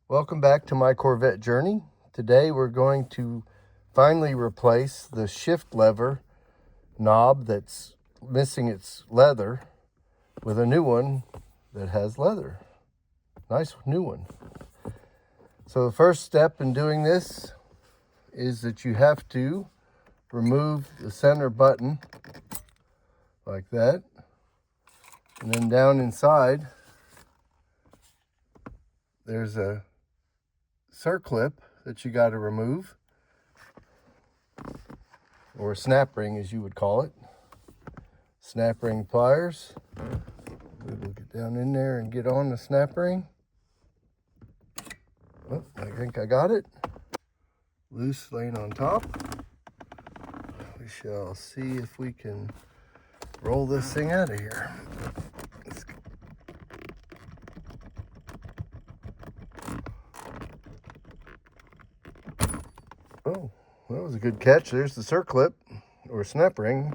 Welcome back to my Corvette Journey. Today we're going to finally replace the shift lever knob that's missing its leather with a new one that has leather. Nice new one. So the first step in doing this is that you have to remove the center button like that. And then down inside there's a circlip that you got to remove, or a snap ring as you would call it. Snap ring pliers. We'll get down in there and get on the snap ring. Oh, I think I got it. Loose laying on top. We shall see if we can roll this thing out of here. Oh, that was a good catch. There's the circlip or snap ring.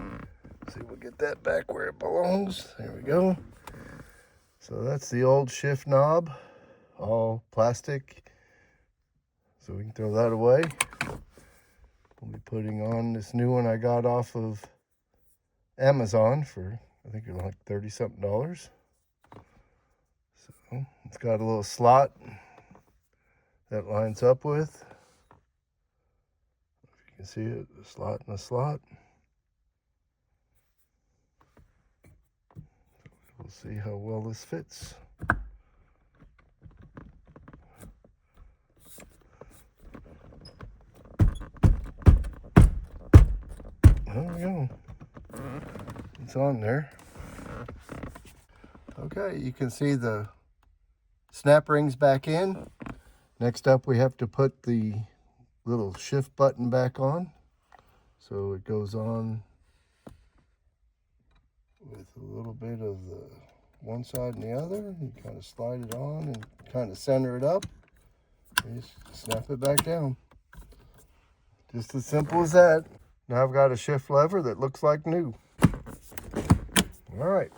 See, we'll get that back where it belongs. There we go. So that's the old shift knob, all plastic. So we can throw that away. We'll be putting on this new one I got off of Amazon for, I think it was like $30-something. So it's got a little slot that lines up with. If you can see it, a slot and a slot. We'll see how well this fits. There we go. It's on there. Okay, you can see the snap rings back in. Next up, we have to put the little shift button back on. So it goes on with a little bit of the one side and the other. You kind of slide it on and kind of center it up. And just snap it back down. Just as simple as that. Now I've got a shift lever that looks like new. All right.